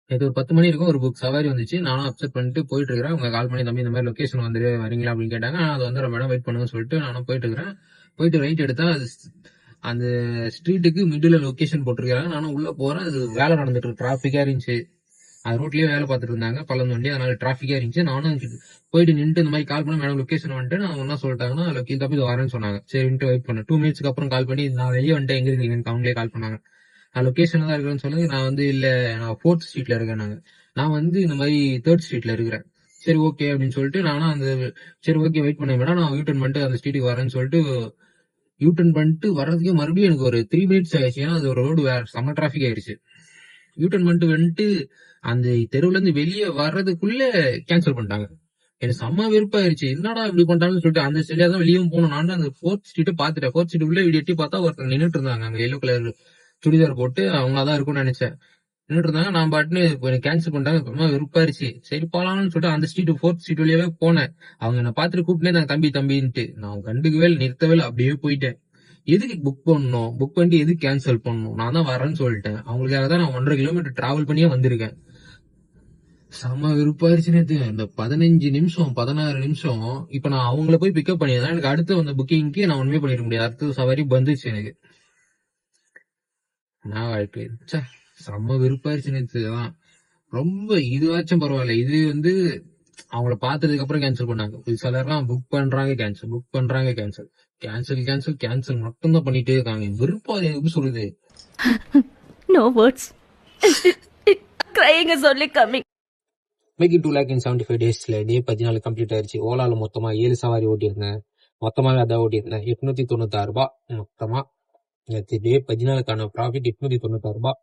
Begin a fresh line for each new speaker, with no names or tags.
நேத்து ஒரு 10 மணி இருக்கும். ஒரு புக் சவாரி வந்துச்சு. நானும் அக்செப்ட் பண்ணிட்டு போயிட்டு இருக்கிறேன். அவங்க கால் பண்ணி தம்பி இந்த மாதிரி லொகேஷன் வந்துரு வரீங்களா அப்படின்னு கேட்டாங்க. அது வந்துடுறேன் மேடம் வெயிட் பண்ணுங்க சொல்லிட்டு நானும் போயிட்டு இருக்கிறேன். போயிட்டு ரைட் எடுத்தா அந்த ஸ்ட்ரீட்டுக்கு மிடில் லொகேஷன் போட்டிருக்காங்க. நானும் உள்ள போறேன். அது வேலை நடந்துட்டு இருக்கு. டிராபிக்கா இருந்துச்சு. அது ரோட்லயே வேலை பார்த்துட்டு இருந்தாங்க பள்ளம் வண்டி. அதனால டிராபிக்கா இருந்துச்சு. நானும் போயிட்டு நின்று இந்த மாதிரி கால் பண்ணி மேடம் லொகேஷன் வந்துட்டு நான் என்ன சொல்லிட்டாங்கன்னா லொக்கேஷன் தப்பி வரேன்னு சொன்னாங்க. சரின்ட்டு வெயிட் பண்ணேன். 2 மினிட்ஸ்க்கு அப்புறம் கால் பண்ணி நான் வெளியே வந்துட்டு எங்க இருக்கீங்கன்னு அவங்களே கால் பண்ணாங்க. நான் லொகேஷன் தான் இருக்கிறேன்னு சொல்லி நான் இல்ல நான் 4th ஸ்ட்ரீட்ல இருக்கேன். நான் இந்த மாதிரி 3rd ஸ்ட்ரீட்ல இருக்கிறேன். சரி ஓகே அப்படின்னு சொல்லிட்டு நானும் சரி ஓகே வெயிட் பண்ண மேடம் நான் யூட்டன் பண்ணிட்டு அந்த ஸ்ட்ரீட்டுக்கு வரேன்னு சொல்லிட்டு யூட்டன் பண்ணிட்டு வர்றதுக்கே மறுபடியும் எனக்கு ஒரு 3 மினிட்ஸ் ஆயிடுச்சு. ஏன்னா அது ஒரு ரோடு வேற செம்ம டிராபிக் ஆயிடுச்சு. யூட்டன் பண்ணிட்டு வந்துட்டு அந்த தெருவுல இருந்து வெளியே வர்றதுக்குள்ள கேன்சல் பண்ணிட்டாங்க. எனக்கு செம்ம வெறுப்பாயிருச்சு. என்னடா இப்படி பண்ணிட்டாங்கன்னு சொல்லிட்டு அந்த ஸ்ட்ரீட்ல தான் வெளியும் போனோம். நான் அந்த 4th ஸ்ட்ரீட்டை பாத்துட்டேன். 4th ஸ்ட்ரீட் உள்ள எட்டி பார்த்தா ஒருத்தர் நின்றுட்டு இருந்தாங்க. அங்க எல்லோ கலர் சுடிதார் போட்டு அவங்க தான் இருக்கும்னு நினைச்சேன். நின்றுட்டு இருந்தாங்க. நான் பாட்டுன்னு எனக்கு கேன்சல் பண்ணிட்டாங்க. ரொம்ப வெறுப்பாயிருச்சு. சரி போலாம்னு சொல்லிட்டு அந்த ஸ்ட்ரீட் 4th ஸ்ட்ரீட் வழியாவே போனேன். அவங்க என்ன பார்த்துட்டு கூப்பிட்டே இருந்தாங்க தம்பி தம்பின்ட்டு. நான் கண்டுக்கவே இல்லை, நிறுத்தவே இல்லை, அப்படியே போயிட்டேன். எதுக்கு புக் பண்ணணும், புக் பண்ணிட்டு எதுக்கு கேன்சல் பண்ணணும், நான் தான் வரேன்னு சொல்லிட்டேன். அவங்களுக்காக தான் நான் 1.5 கிலோமீட்டர் டிராவல் பண்ணியே வந்திருக்கேன். செம வெறுப்பாயிருச்சு நேத்து. இந்த 15 நிமிஷம் 16 நிமிஷம் இப்ப நான் அவங்கள போய் பிக்கப் பண்ணியிருந்தேன். எனக்கு அடுத்து வந்த புக்கிங்க்கு நான் ஒண்ணுமே பண்ணிட முடியாது. அடுத்த சவாரி வந்துச்சு எனக்கு. நான் வாழ்க்கை செம்ம வெறுப்பாயிருச்சு நேத்து. தான் ரொம்ப இதுவாச்சும் பரவாயில்ல. இது அவங்கள பார்த்ததுக்கு அப்புறம் கேன்சல் பண்ணாங்க. சிலர்லாம் புக் பண்றாங்க கேன்சல், புக் பண்றாங்க கேன்சல், கேன்சல் கேன்சல் கேன்சல் மட்டும் தான் பண்ணிட்டே இருக்காங்க. வெறுப்பா எப்படி சொல்லுது.
No words. Crying is only coming.
Make it 2 lakh in 75 daysல டே 14 கம்ப்ளீட் ஆயிருச்சு. ஓலால மொத்தமா 7 சவாரி ஓட்டியிருந்தேன். மொத்தமாவே அதான் ஓட்டியிருந்தேன். 896 ரூபாய் மொத்தமா. நேற்று டே 14க்கான ப்ராஃபிட் 896 ரூபாய்.